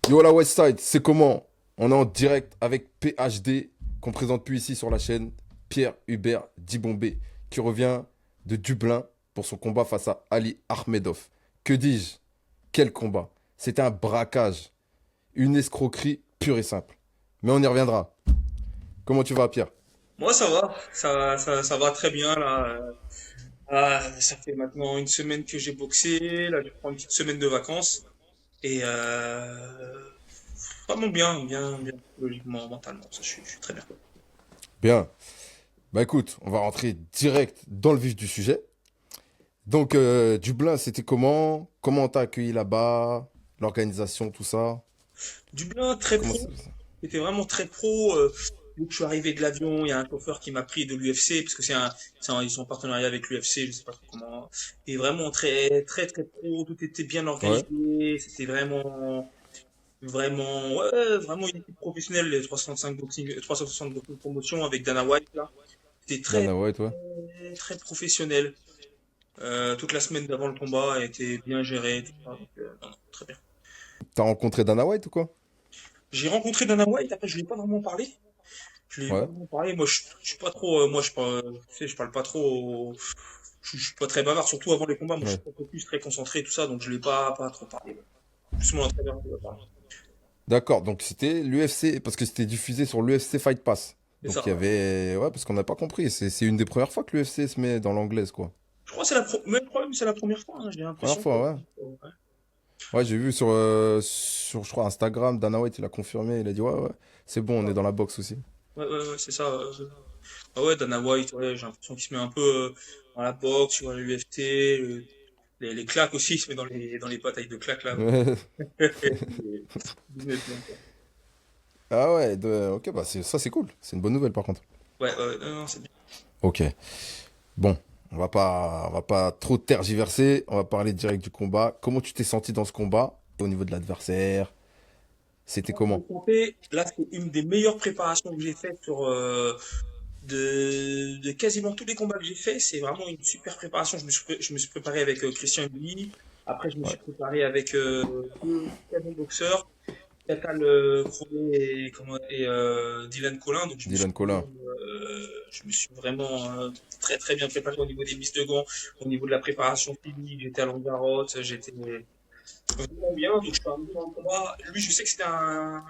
Yo la Westside, c'est comment? On est en direct avec PhD, qu'on présente plus ici sur la chaîne, Pierre Hubert Dibombé, qui revient de Dublin pour son combat face à Ali Ahmedov. Que dis-je? Quel combat! C'était un braquage, une escroquerie pure et simple. Mais on y reviendra. Comment tu vas, Pierre? Moi, ça va très bien là. Ça fait maintenant une semaine que j'ai boxé. Là, je prends une petite semaine de vacances et vraiment bien, psychologiquement, mentalement. Ça, je suis très bien. Bien. Bah écoute, on va rentrer direct dans le vif du sujet. Donc, Dublin, c'était comment? Comment on t'a accueilli là-bas? L'organisation, tout ça? Dublin, très Comment pro. ça... C'était vraiment très pro. Dès que je suis arrivé de l'avion, il y a un chauffeur qui m'a pris de l'UFC parce que ils sont en partenariat avec l'UFC, je sais pas trop comment. Et vraiment très pro. Tout était bien Ouais, organisé. C'était vraiment une équipe professionnelle, les 360 boxing promotion avec Dana White là. C'était Dana White, ouais. très professionnel. Toute la semaine d'avant le combat a été bien gérée, tout ça. Donc, non, très bien. T'as rencontré Dana White ou quoi? J'ai rencontré Dana White, après je lui ai pas vraiment parlé. Je lui ai pas Ouais. vraiment parlé. Moi, je suis pas trop, tu sais, je parle pas trop, je suis pas très bavard, surtout avant les combats. Moi, je suis Ouais. très focus, très concentré, tout ça, donc je l'ai pas trop parlé. Plus mon entraîneur qui va parler. D'accord, donc c'était l'UFC, parce que c'était diffusé sur l'UFC Fight Pass. C'est Donc ça, il y ouais. avait... Ouais, parce qu'on n'a pas compris, c'est une des premières fois que l'UFC se met dans l'anglaise, quoi. Je crois que même problème, c'est la première fois, hein, j'ai Première l'impression que, fois, ouais. ouais. Ouais, j'ai vu sur, je crois, Instagram, Dana White, il a confirmé, il a dit, ouais, ouais, c'est bon, on est dans la boxe aussi. Ouais, c'est ça. Ah ouais, Dana White, ouais, j'ai l'impression qu'il se met un peu dans la boxe, tu vois, l'UFT, les claques aussi, il se met dans les batailles de claques là. Ouais. Businessman, quoi. Ah ouais, ok, bah ça c'est cool, c'est une bonne nouvelle par contre. Non, c'est bien. Ok, bon, on va pas trop tergiverser, on va parler direct du combat. Comment tu t'es senti dans ce combat au niveau de l'adversaire? C'était Moi, pour comment? le compter, là, c'est une des meilleures préparations que j'ai faites de quasiment tous les combats que j'ai faits. C'est vraiment une super préparation. Je me suis préparé avec Christian Guy. Après, je me Ouais, suis préparé avec deux très bons boxeurs. Catal Crowley et Dylan Collin. Donc Dylan Collin. je me suis vraiment très bien préparé au niveau des mises de gants, au niveau de la préparation physique. J'étais à Lanzarote, j'étais vraiment bien. Donc je suis arrivé dans le combat. Lui, je sais que c'était un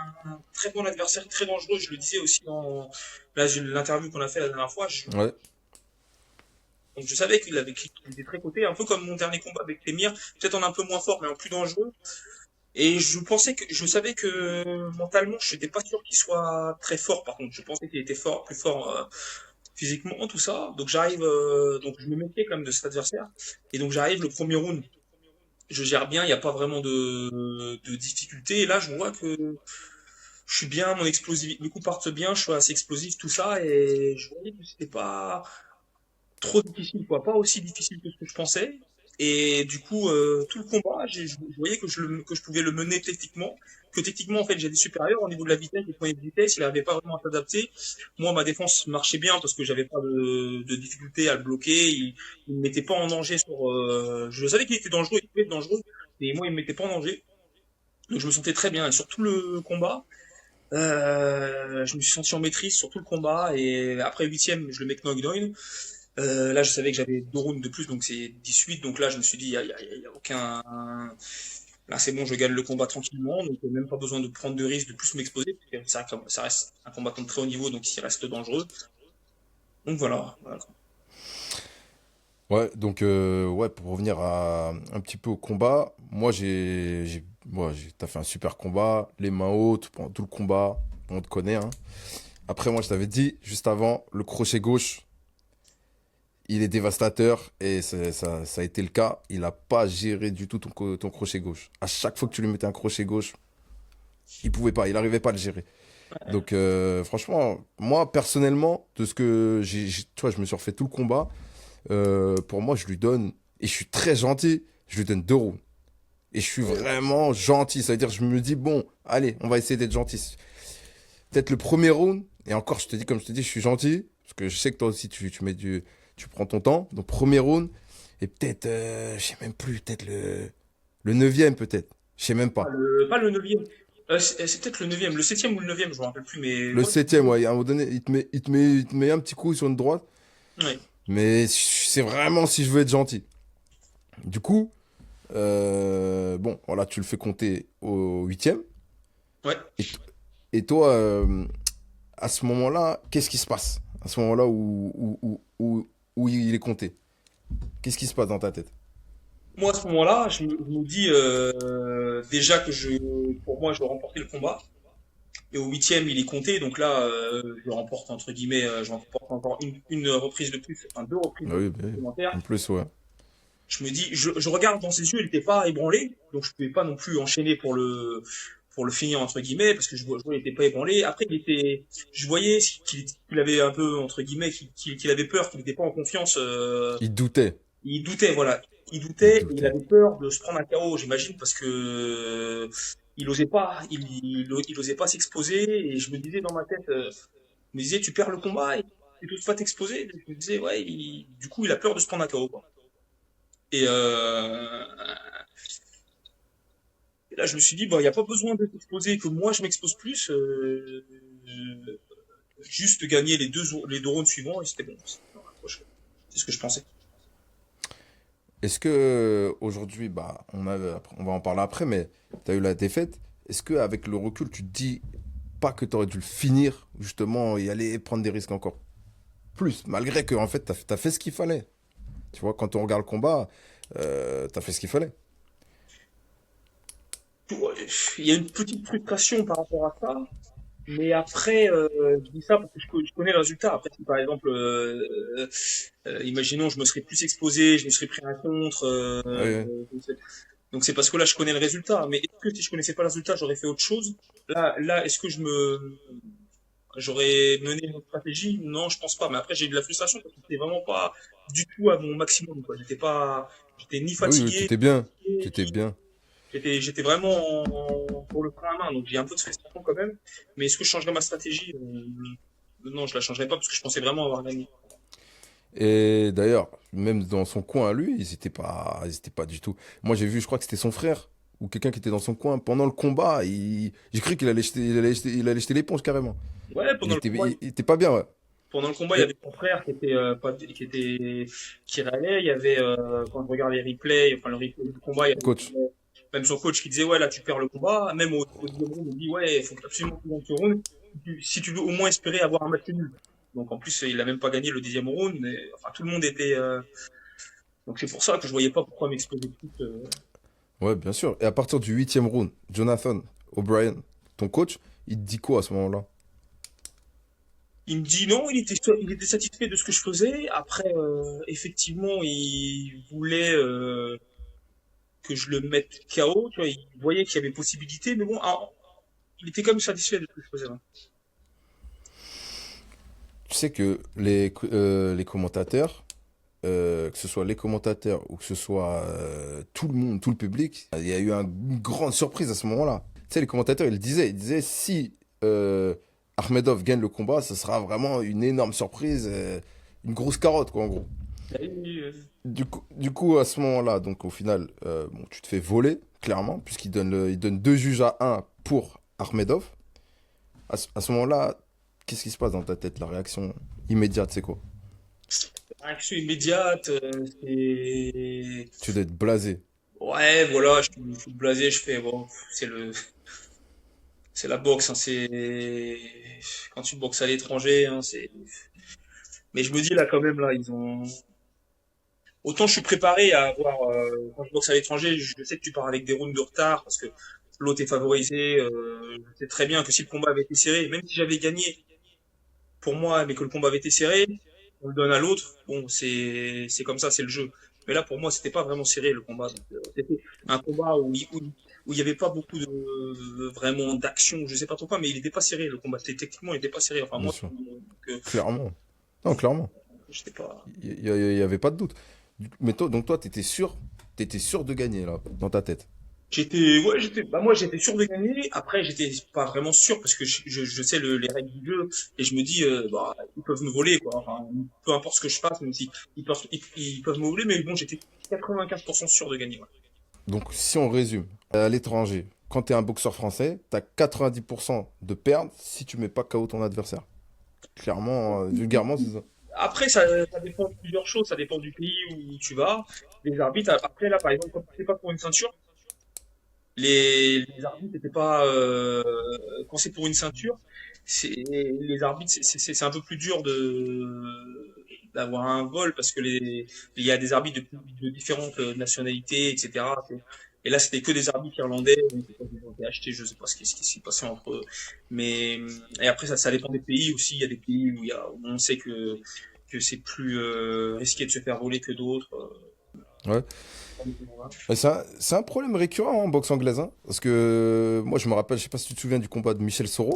très bon adversaire, très dangereux. Je le disais aussi dans l'interview qu'on a fait la dernière fois. Ouais, Donc je savais qu'il était très coté, un peu comme mon dernier combat avec Temir, peut-être en un peu moins fort, mais en plus dangereux. Et je savais que mentalement, je n'étais pas sûr qu'il soit très fort. Par contre, je pensais qu'il était plus fort physiquement, tout ça. Donc donc je me méfiais quand même de cet adversaire. Et donc j'arrive le premier round, je gère bien, il n'y a pas vraiment de difficulté. Et là, je vois que je suis bien, mon explosivité, mes coups partent bien, je suis assez explosif, tout ça. Et je voyais que c'était pas trop difficile, quoi, pas aussi difficile que ce que je pensais. Et du coup, tout le combat, je voyais que je pouvais le mener techniquement, que techniquement, en fait, j'étais supérieur au niveau de la vitesse, des points de vitesse, il n'arrivait pas vraiment à s'adapter. Moi, ma défense marchait bien parce que j'avais pas de difficulté à le bloquer, il me mettait pas en danger je savais qu'il était dangereux, il pouvait être dangereux, mais moi, il me mettait pas en danger. Donc, je me sentais très bien. Et sur tout le combat, je me suis senti en maîtrise sur tout le combat, et après huitième, je le mets knockdown. Là, je savais que j'avais deux rounds de plus, donc c'est 18. Donc là, je me suis dit, il y a aucun. Là, c'est bon, je gagne le combat tranquillement. Donc, même pas besoin de prendre de risque, de plus m'exposer. Parce que ça reste un combattant de très haut niveau, donc il reste dangereux. Donc voilà. ouais, donc ouais, pour revenir un petit peu au combat, moi t'as fait un super combat, les mains hautes pendant tout le combat, on te connaît, hein. Après, moi, je t'avais dit juste avant, le crochet gauche, il est dévastateur et ça a été le cas. Il n'a pas géré du tout ton crochet gauche. À chaque fois que tu lui mettais un crochet gauche, il pouvait pas, il n'arrivait pas à le gérer. Donc, franchement, moi, personnellement, de ce que tu vois, je me suis refait tout le combat. Pour moi, je lui donne, et je suis très gentil, je lui donne 2 rounds. Et je suis vraiment gentil. Ça veut dire, je me dis, bon, allez, on va essayer d'être gentil. Peut-être le premier round, et encore, je te dis, comme je te dis, je suis gentil, parce que je sais que toi aussi, tu prends ton temps. Donc, premier round, et peut-être, je sais même plus, peut-être le neuvième, peut-être. Je sais même pas. Pas le neuvième. C'est peut-être le neuvième, le septième ou le neuvième, je me rappelle plus, mais Le ouais, septième, ouais, à un moment donné, il te met un petit coup sur une droite, ouais, mais c'est vraiment si je veux être gentil. Du coup, bon, voilà, tu le fais compter au huitième. ouais. Et, et toi, à ce moment-là, qu'est-ce qui se passe? À ce moment-là où il est compté. Qu'est-ce qui se passe dans ta tête? Moi, à ce moment-là, je me dis déjà que pour moi, je dois remporter le combat. Et au huitième, il est compté, donc là, je remporte entre guillemets, je remporte encore une reprise de plus, enfin deux reprises Ah de oui, plus bah oui. supplémentaires. En plus, ouais. Je me dis, je regarde dans ses yeux, il n'était pas ébranlé, donc je pouvais pas non plus enchaîner pour le finir entre guillemets, parce que je vois il était pas ébranlé. Après, je voyais qu'il avait un peu entre guillemets, qu'il avait peur, qu'il n'était pas en confiance. Il doutait. Il doutait, voilà. Il Il doutait et il doutait. avait peur de se prendre un KO, j'imagine, parce que il osait pas s'exposer. Et je me disais dans ma tête, je me disais, tu perds le combat et tu peux pas t'exposer. Je me disais, ouais, du coup, il a peur de se prendre un KO, quoi. Et, et là, je me suis dit, bon, il n'y a pas besoin de s'exposer, que moi je m'expose plus, juste gagner les deux rounds suivants et c'était bon. C'est ce que je pensais. Est-ce que aujourd'hui, bah, on va en parler après, mais tu as eu la défaite. Est-ce que avec le recul, tu te dis pas que tu aurais dû le finir, justement, et aller prendre des risques encore plus, malgré que en fait, t'as fait ce qu'il fallait. Tu vois, quand on regarde le combat, t'as fait ce qu'il fallait. Ouais, il y a une petite frustration par rapport à ça. Mais après, je dis ça parce que je connais le résultat. Après, si par exemple, imaginons, je me serais plus exposé, je me serais pris un contre. Ouais, ouais. Donc c'est parce que là, je connais le résultat. Mais est-ce que si je connaissais pas le résultat, j'aurais fait autre chose? Là, est-ce que j'aurais mené une autre stratégie? Non, je pense pas. Mais après, j'ai eu de la frustration parce que c'était vraiment pas du tout à mon maximum, quoi. J'étais ni Oui, oui, fatigué, t'étais bien. T'étais bien. j'étais vraiment pour le frein à main, donc j'ai un peu de frustration quand même. Mais est-ce que je changerais ma stratégie? Non, je la changerais pas parce que je pensais vraiment avoir gagné. Et d'ailleurs, même dans son coin à lui, ils étaient pas du tout. Moi, j'ai vu, je crois que c'était son frère ou quelqu'un qui était dans son coin pendant le combat. J'ai cru il allait jeter l'éponge carrément. Ouais, Il était pas bien, ouais. pendant le combat, il y Et avait mon frère qui râlait. Il y avait quand je regarde les replays, enfin le replay du combat, il y avait coach, même son coach qui disait ouais là tu perds le combat. Même au deuxième round, il dit ouais il faut absolument que tu gagnes ce round si tu veux au moins espérer avoir un match nul. Donc en plus il a même pas gagné le dixième round, mais enfin tout le monde était donc c'est pour ça que je voyais pas pourquoi m'exposer plus. ouais, bien sûr. Et à partir du huitième round, Jonathan O'Brien, ton coach, il te dit quoi à ce moment-là? Il me dit non, il était satisfait de ce que je faisais. Après, effectivement, il voulait que je le mette KO. Tu vois, il voyait qu'il y avait possibilité, mais bon, il était quand même satisfait de ce que je faisais, hein. Tu sais que les commentateurs, que ce soit les commentateurs ou que ce soit tout le monde, tout le public, il y a eu une grande surprise à ce moment-là. Tu sais, les commentateurs, ils disaient si Ahmedov gagne le combat, ce sera vraiment une énorme surprise, une grosse carotte, quoi, en gros. Et, Du coup, à ce moment-là, donc au final, bon, tu te fais voler, clairement, il donne deux juges à un pour Ahmedov. À ce moment-là, qu'est-ce qui se passe dans ta tête? La réaction immédiate, c'est quoi? réaction immédiate, c'est Tu dois être blasé. ouais, voilà, je suis blasé, je fais bon, c'est la boxe, hein, c'est quand tu boxes à l'étranger, hein, c'est. Mais je me dis là quand même là, ils ont autant je suis préparé à avoir, quand je boxe à l'étranger, je sais que tu pars avec des rounds de retard parce que l'autre est favorisé. Je sais très bien que si le combat avait été serré, même si j'avais gagné pour moi, mais que le combat avait été serré, on le donne à l'autre. Bon, c'est comme ça, c'est le jeu. Mais là, pour moi, c'était pas vraiment serré le combat. Donc, c'était un combat où il y avait pas beaucoup de vraiment d'action, je sais pas trop quoi, mais il était pas serré le combat. C'était techniquement, il était pas serré. Enfin Bien moi, sûr. donc, Clairement. Non, clairement. j'étais pas. Il y avait pas de doute. Mais toi, donc toi, t'étais sûr de gagner, là, dans ta tête. Moi, j'étais sûr de gagner. Après, j'étais pas vraiment sûr parce que je sais les règles du jeu et je me dis, bah, ils peuvent me voler, quoi. Enfin, peu importe ce que je fasse, même si ils peuvent me voler, mais bon, j'étais 95% sûr de gagner, ouais. Donc, si on résume, à l'étranger, quand tu es un boxeur français, tu as 90% de perdre si tu mets pas KO ton adversaire. Clairement, vulgairement, c'est ça. Après, ça dépend de plusieurs choses. Ça dépend du pays où tu vas. Les arbitres, après, là, par exemple, quand c'est pas pour une ceinture, les arbitres n'étaient pas, quand c'est pour une ceinture, les arbitres, c'est un peu plus dur d'avoir un vol parce que il y a des arbitres de différentes nationalités, etc. Et là, c'était que des arbitres irlandais, donc ils ont été achetés, je sais pas ce qui s'est passé entre eux. Mais, et après, ça dépend des pays aussi. Il y a des pays où on sait que c'est plus risqué de se faire voler que d'autres. Ouais. Mais c'est un problème récurrent en boxe anglaise, hein, parce que moi, je me rappelle, je sais pas si tu te souviens du combat de Michel Soro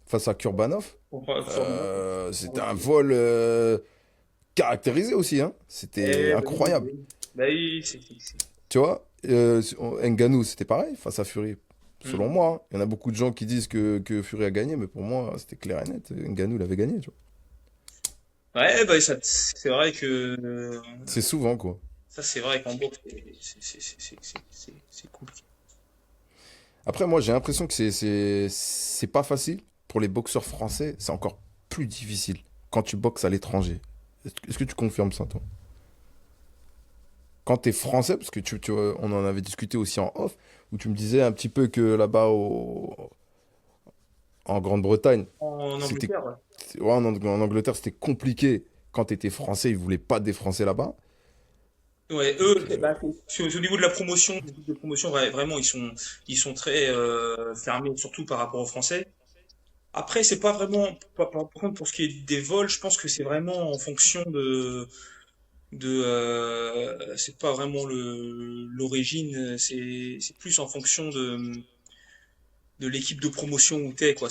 face à Kurbanov. C'était un vol caractérisé aussi, hein. C'était Bah oui, incroyable. bah oui, Tu vois, Ngannou, c'était pareil face à Fury. Selon Hmm. moi, hein. Il y en a beaucoup de gens qui disent que Fury a gagné, mais pour moi, c'était clair et net. Ngannou, il avait gagné, tu vois. Ouais, bah c'est vrai que C'est souvent, quoi. ça c'est vrai qu'en boxe c'est cool. Après, moi, j'ai l'impression que c'est pas facile. Pour les boxeurs français, c'est encore plus difficile quand tu boxes à l'étranger. Est-ce que tu confirmes ça, toi? Quand t'es français, parce que on en avait discuté aussi en off, où tu me disais un petit peu que là-bas en Grande-Bretagne, En c'était, Angleterre, ouais. ouais, en Angleterre, c'était compliqué. Quand t'étais français, ils voulaient pas des Français là-bas. Ouais, Donc, eux, bah, au niveau de la promotion, des groupes de promotion, vraiment ils sont très fermés, surtout par rapport aux Français. Après, c'est pas vraiment, par contre, pour ce qui est des vols, je pense que c'est vraiment en fonction c'est pas vraiment l'origine, c'est plus en fonction de l'équipe de promotion où t'es, quoi.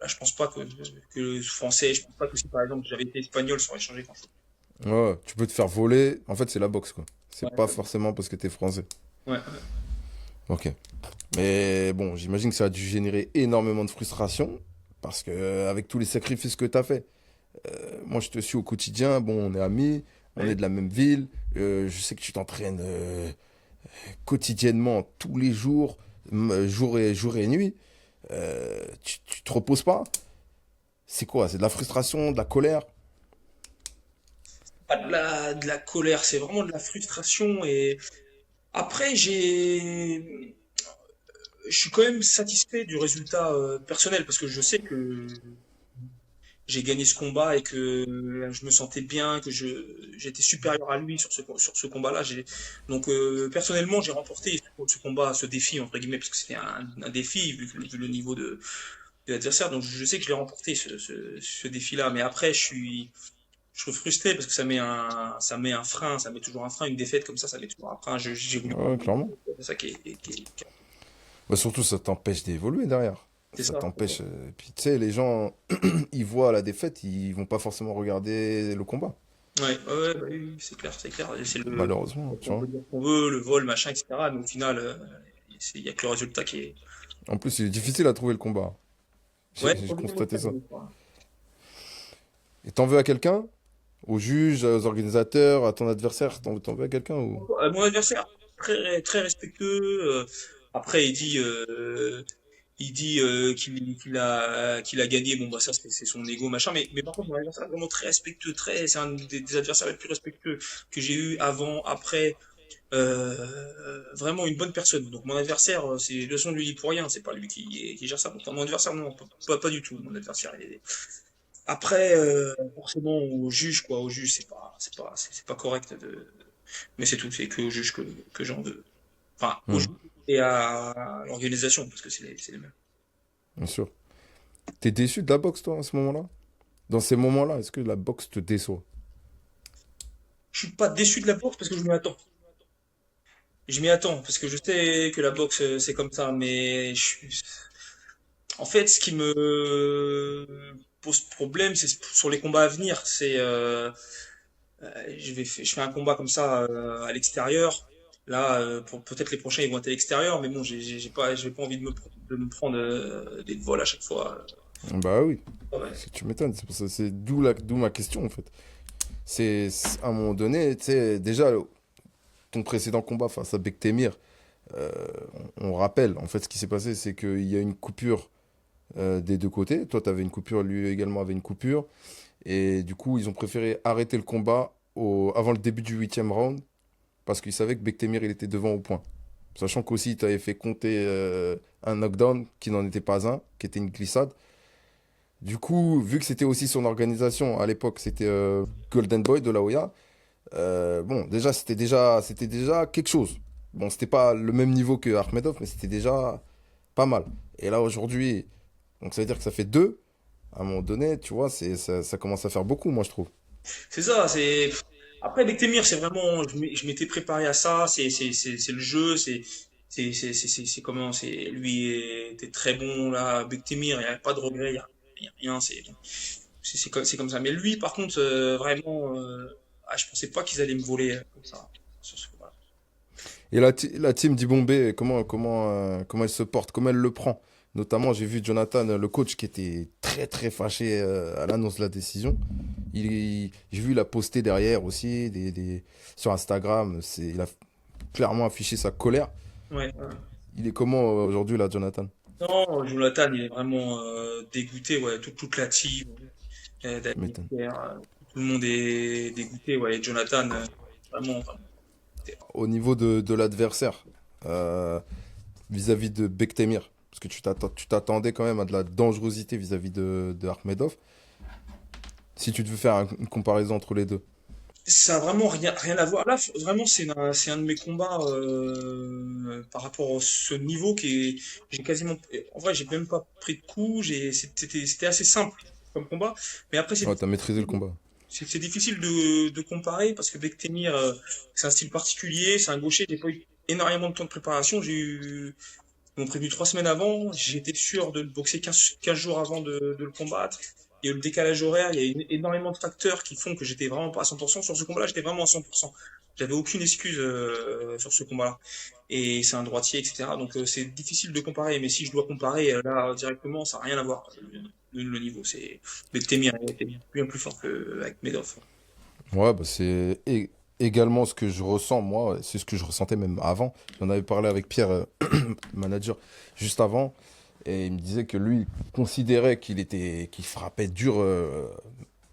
Là, je pense pas que français, je pense pas que si par exemple j'avais été espagnol, ça aurait changé grand-chose. ouais, tu peux te faire voler. En fait, c'est la boxe, quoi. C'est Ouais, pas forcément parce que t'es français. ouais, Ok. Mais bon, j'imagine que ça a dû générer énormément de frustration. Parce que avec tous les sacrifices que t'as fait, moi je te suis au quotidien. Bon, on est amis, on est ouais. de la même ville. Je sais que tu t'entraînes quotidiennement, tous les jours, jour et nuit. Tu te reposes pas. C'est quoi? C'est de la frustration, de la colère? Pas de la colère, c'est vraiment de la frustration. Et après, je suis quand même satisfait du résultat personnel parce que je sais que j'ai gagné ce combat et que je me sentais bien, j'étais supérieur à lui sur ce combat-là. Donc personnellement, j'ai remporté ce combat, ce défi entre guillemets, parce que c'était un défi vu le niveau de l'adversaire. Donc je sais que je l'ai remporté ce défi-là. Mais après, je suis frustré parce que ça met un frein, ça met toujours un frein, une défaite comme ça met toujours un frein. J'ai voulu Ouais, gagner. clairement. C'est ça Bah, surtout, ça t'empêche d'évoluer derrière. c'est Ça ça. t'empêche. Puis tu sais, les gens, ils voient la défaite, ils vont pas forcément regarder le combat. Ouais, bah oui, c'est clair, c'est clair. Et c'est Malheureusement, tu on vois. peut dire qu'on veut, le vol, machin, etc. Mais au final, il y a que le résultat qui est. En plus, il est difficile à trouver le combat. Ouais, J'ai faut bien le constaté faire, ça. je crois. Et t'en veux à quelqu'un? Aux juges, aux organisateurs, à ton adversaire? T'en veux à quelqu'un ou... Mon adversaire, très respectueux. Après, il dit qu'il a gagné. Bon, bah ça, c'est son ego, machin. Mais par contre, mon adversaire est vraiment très respectueux. C'est un des adversaires les plus respectueux que j'ai eu avant, après. Vraiment une bonne personne. Donc mon adversaire, c'est de toute façon lui il dit pour rien, c'est pas lui qui gère ça. Donc, mon adversaire non, pas du tout. Mon adversaire. Après, forcément au juge quoi, au juge c'est pas correct mais c'est tout. C'est que au juge que j'en veux. Enfin au Hmm, juge et à l'organisation parce que c'est les mêmes. bien sûr. T'es déçu de la boxe, toi, à ce moment-là? Dans ces moments-là, est-ce que la boxe te déçoit? Je suis pas déçu de la boxe parce que je m'y attends. Je m'y attends parce que je sais que la boxe c'est comme ça, mais en fait, ce qui me pose problème, c'est sur les combats à venir. Je fais un combat comme ça à l'extérieur. Là, peut-être les prochains ils vont être à l'extérieur, mais bon, j'ai pas envie de me prendre des vols à chaque fois. Bah oui, Ouais, tu m'étonnes. C'est pour ça, c'est d'où ma question, en fait. À un moment donné, tu sais, déjà, ton précédent combat face à Bektemir, Euh, on rappelle, en fait, ce qui s'est passé, c'est qu'il y a une coupure des deux côtés. Toi, tu avais une coupure, lui également avait une coupure. Et du coup, ils ont préféré arrêter le combat avant le début du huitième round parce qu'ils savaient que Bektemir, il était devant au point. Sachant qu'aussi, tu avais fait compter un knockdown qui n'en était pas un, qui était une glissade. Du coup, vu que c'était aussi son organisation, à l'époque, c'était Golden Boy de la Hoya, bon, déjà, c'était déjà quelque chose. Bon, c'était pas le même niveau que Akhmedov, mais c'était déjà pas mal. Et là, aujourd'hui, donc ça veut dire que ça fait deux. À un moment donné, tu vois, ça commence à faire beaucoup, moi, je trouve. C'est ça, c'est. Après, Bektemir, c'est vraiment. Je m'étais préparé à ça, c'est le jeu, c'est comment, lui était très bon, là, Bektemir, il n'y a pas de regret, il y a rien, c'est comme ça. Mais lui, par contre, vraiment, je pensais pas qu'ils allaient me voler comme ça, sur ce combat. Et la team d'Ibombé, comment elle se porte, comment elle le prend? Notamment, j'ai vu Jonathan, le coach, qui était très très fâché à l'annonce de la décision. J'ai vu, il a posté derrière aussi sur Instagram. Il a clairement affiché sa colère. Ouais, ouais. Il est comment aujourd'hui, là, Jonathan? Non, Jonathan, il est vraiment dégoûté, ouais, toute la team, Tu David m'étonnes. Pierre, tout le monde est dégoûté, ouais, et Jonathan, vraiment. Au niveau de l'adversaire, euh, vis-à-vis de Bektemir, parce que tu t'attendais quand même à de la dangerosité vis-à-vis de Akhmedov. Si tu devais faire une comparaison entre les deux. Ça a vraiment rien à voir. Là, vraiment, c'est un de mes combats par rapport à ce niveau j'ai quasiment, en vrai, j'ai même pas pris de coups. C'était assez simple comme combat. Mais après, Ouais, t'as maîtrisé le combat. c'est difficile de comparer parce que Bektemir, c'est un style particulier, c'est un gaucher. J'ai pas eu énormément de temps de préparation. Ils m'ont prévenu 3 semaines avant. J'étais sûr de le boxer 15 jours avant de le combattre. Il y a eu le décalage horaire. Il y a énormément de facteurs qui font que j'étais vraiment pas à 100%. Sur ce combat-là, j'étais vraiment à 100%. J'avais aucune excuse sur ce combat-là. Et c'est un droitier, etc. Donc c'est difficile de comparer. Mais si je dois comparer là directement, ça n'a rien à voir. Le niveau, c'est Bektemir était bien plus fort qu'avec Medov. Ouais, bah également ce que je ressens, moi, c'est ce que je ressentais même avant. J'en avais parlé avec Pierre, manager, juste avant, et il me disait que lui, il considérait qu'il frappait dur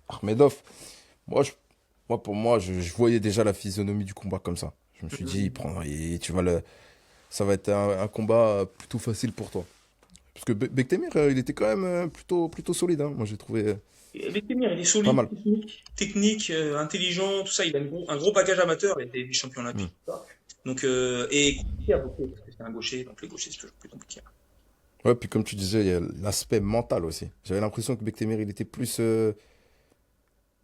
Ahmedov. Moi, je, pour moi, je voyais déjà la physionomie du combat comme ça. Je me suis dit, ça va être un combat plutôt facile pour toi. Parce que Bektemir, il était quand même plutôt solide, hein. Moi, j'ai trouvé Et Bektemir, il est pas solide, mal. technique, intelligent, tout ça. Il a un gros bagage amateur. Il a été champion Hmm. olympique, tout ça. Donc, et compliqué à boxer, parce que c'est un gaucher. Donc, les gauchers, c'est toujours plus compliqué. Ouais, puis comme tu disais, il y a l'aspect mental aussi. J'avais l'impression que Bektemir, il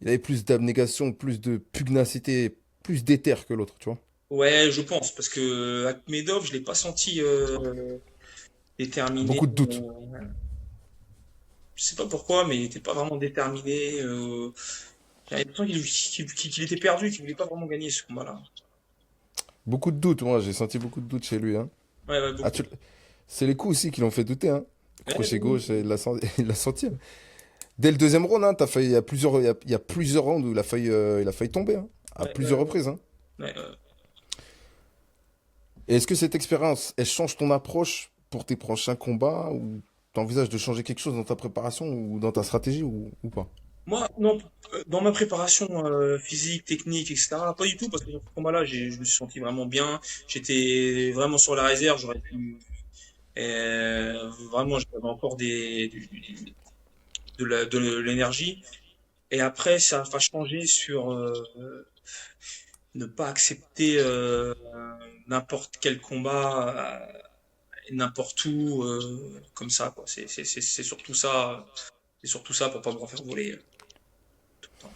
avait plus d'abnégation, plus de pugnacité, plus d'éther que l'autre, tu vois. Ouais, je pense, parce que Akhmedov, je l'ai pas senti déterminé. Beaucoup de doutes. Je sais pas pourquoi, mais il était pas vraiment déterminé. J'avais l'impression qu'il était perdu, qu'il voulait pas vraiment gagner ce combat-là. Beaucoup de doutes, moi, j'ai senti beaucoup de doutes chez lui, hein. Ouais, ouais, Ah, beaucoup. c'est les coups aussi qui l'ont fait douter, hein. Ouais, Crochet ouais, gauche, il l'a senti, hein. Dès le deuxième round, hein, il y a plusieurs rounds où il a failli tomber, hein, à ouais, plusieurs reprises, hein. ouais, ouais. Et est-ce que cette expérience, elle change ton approche pour tes prochains combats ou t'envisages de changer quelque chose dans ta préparation ou dans ta stratégie ou pas? Moi, non, dans ma préparation physique, technique, etc., pas du tout, parce que dans ce combat-là, je me suis senti vraiment bien. J'étais vraiment sur la réserve, j'aurais pu. Vraiment, j'avais encore de l'énergie. Et après, ça va changer sur ne pas accepter n'importe quel combat, n'importe où, comme ça, quoi. C'est surtout ça. C'est surtout ça pour pas me refaire voler tout le temps.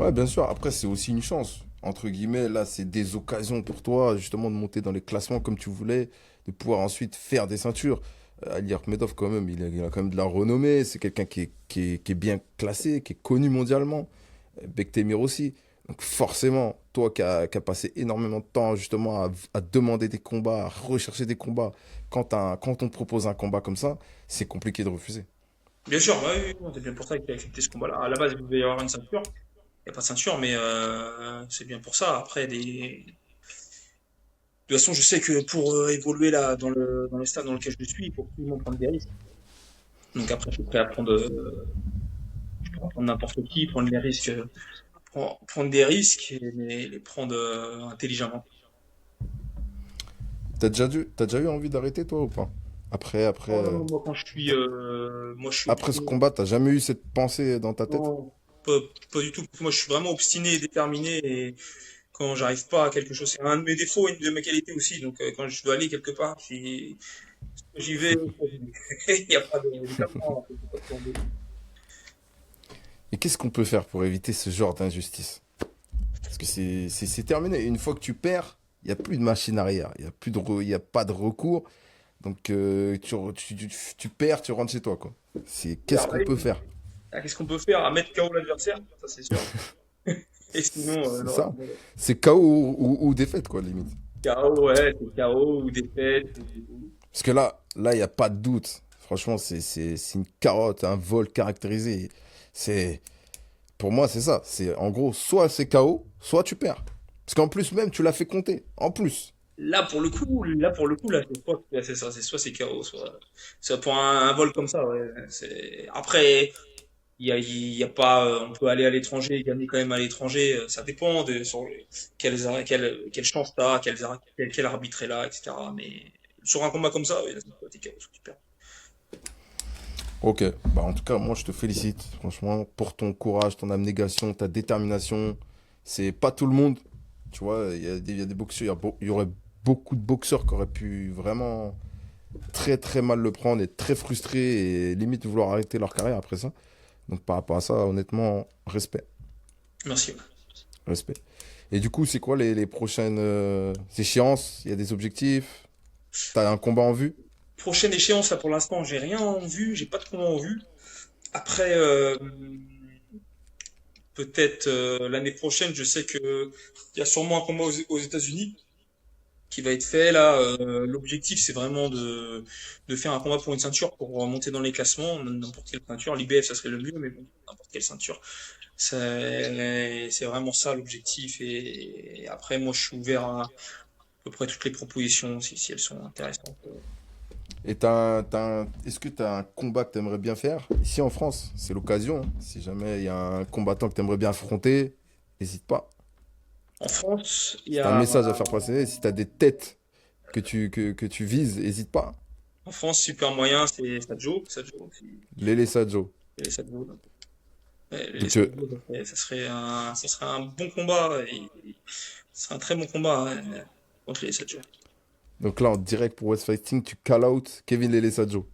Ouais, bien sûr. Après, c'est aussi une chance. Entre guillemets, là, c'est des occasions pour toi, justement, de monter dans les classements comme tu voulais, de pouvoir ensuite faire des ceintures. Ali Akhmedov, quand même, il a quand même de la renommée. C'est quelqu'un qui est bien classé, qui est connu mondialement. Bektemir aussi. Donc, forcément, toi qui as passé énormément de temps, justement, à demander des combats, à rechercher des combats, quand on te propose un combat comme ça, c'est compliqué de refuser. Bien sûr, bah oui, oui, c'est bien pour ça qu'il a accepté ce combat-là. À la base, il devait y avoir une ceinture. Il n'y a pas de ceinture, mais c'est bien pour ça. Après, De toute façon, je sais que pour évoluer là dans le stade dans lequel je suis, il faut absolument prendre des risques. Donc après, je suis prêt à prendre n'importe qui, prendre les risques, prendre des risques, mais les prendre intelligemment. T'as déjà eu envie d'arrêter, toi, ou pas? Oh non, moi moi je suis Après ce combat, t'as jamais eu cette pensée dans ta tête? non, pas, pas du tout. Moi, je suis vraiment obstiné et déterminé. Et quand j'arrive pas à quelque chose, c'est un de mes défauts et une de mes qualités aussi. Donc, quand je dois aller quelque part, j'y vais. Il n'y a pas de décapement. Et qu'est-ce qu'on peut faire pour éviter ce genre d'injustice? Parce que c'est terminé. Une fois que tu perds, il n'y a plus de machine arrière. Il n'y a y a pas de recours. Donc, tu perds, tu rentres chez toi, quoi. Qu'est-ce qu'on peut faire? Qu'est-ce qu'on peut faire? À mettre KO l'adversaire, ça c'est sûr. Et sinon, C'est le ça. reste, C'est KO ou défaite, quoi, limite. KO, ouais, c'est KO ou défaite. Parce que là, il n'y a pas de doute. Franchement, c'est une carotte, un vol caractérisé. C'est, pour moi, c'est ça. C'est, en gros, soit c'est KO, soit tu perds. Parce qu'en plus, même, tu l'as fait compter. En plus. Là, c'est soit, ouais, c'est ça, c'est soit c'est KO, soit pour un vol comme ça, ouais. Après, il y a pas, on peut aller à l'étranger et gagner quand même à l'étranger, ça dépend de quelle chance t'as, quel arbitre est là, etc. Mais sur un combat comme ça, ouais, soit t'es KO, soit tu perds. Ok. Bah, en tout cas, moi, je te félicite, franchement, pour ton courage, ton abnégation, ta détermination. C'est pas tout le monde. Tu vois, il y a des boxeurs, il y aurait beaucoup de boxeurs qui auraient pu vraiment très très mal le prendre et très frustrés et limite vouloir arrêter leur carrière après ça. Donc par rapport à ça, honnêtement, respect. Merci. Respect. Et du coup, c'est quoi les prochaines échéances? Il y a des objectifs? T'as un combat en vue? Prochaine échéance, là, pour l'instant, j'ai rien en vue, j'ai pas de combat en vue. Après, peut-être l'année prochaine, je sais que il y a sûrement un combat aux États-Unis qui va être fait là. L'objectif, c'est vraiment de faire un combat pour une ceinture, pour monter dans les classements, n'importe quelle ceinture. L'IBF, ça serait le mieux, mais bon, n'importe quelle ceinture. C'est vraiment ça l'objectif. Et après, moi, je suis ouvert à peu près toutes les propositions, si elles sont intéressantes. Et est-ce que tu as un combat que tu aimerais bien faire? Ici en France, c'est l'occasion, hein. Si jamais il y a un combattant que tu aimerais bien affronter, n'hésite pas. En France, il y Si tu as un a message à faire passer, si tu as des têtes que tu vises, n'hésite pas. en France, super moyen, c'est Sadjo, Lele Sadjo. et Sadjo. Ouais, les Donc, Sadjo, ça serait un bon combat, ce serait un très bon combat contre les Sadjo. donc là, en direct pour West Fighting, tu call out Kevin Lele Sadjo.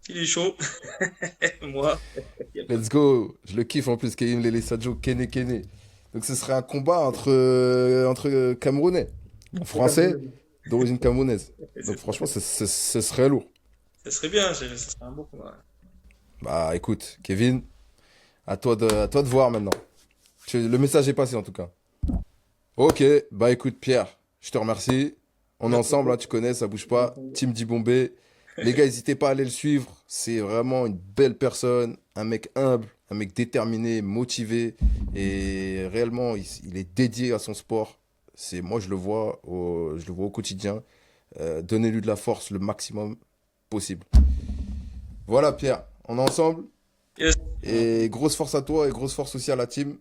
Il est chaud, moi, y a pas de Let's go. Je le kiffe en plus, Kevin Lele Sadjo, Kene Kene. Donc ce serait un combat entre Camerounais. En français, problème. d'origine camerounaise. Donc C'est franchement, très- ce serait lourd. Ça serait bien, ça serait un bon combat. Bah écoute, Kevin, à toi de voir maintenant. Le message est passé en tout cas. Ok, bah écoute Pierre, je te remercie. On est Merci à ensemble, toi. hein, tu connais, ça bouge Bien pas. entendu. Team Dibombé. Les gars, n'hésitez pas à aller le suivre. C'est vraiment une belle personne, un mec humble, un mec déterminé, motivé. Et réellement, il est dédié à son sport. Moi, je le vois au quotidien. Donnez-lui de la force le maximum possible. Voilà Pierre, on est ensemble. Yes. Et grosse force à toi et grosse force aussi à la team.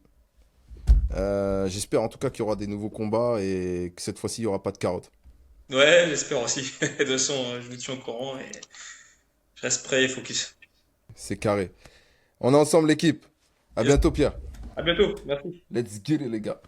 J'espère en tout cas qu'il y aura des nouveaux combats et que cette fois-ci il n'y aura pas de carottes. Ouais, j'espère aussi. De toute façon, je vous tiens au courant et je reste prêt et focus. C'est carré. On est ensemble l'équipe. À Yes. bientôt Pierre. À bientôt. Merci. Let's get it les gars.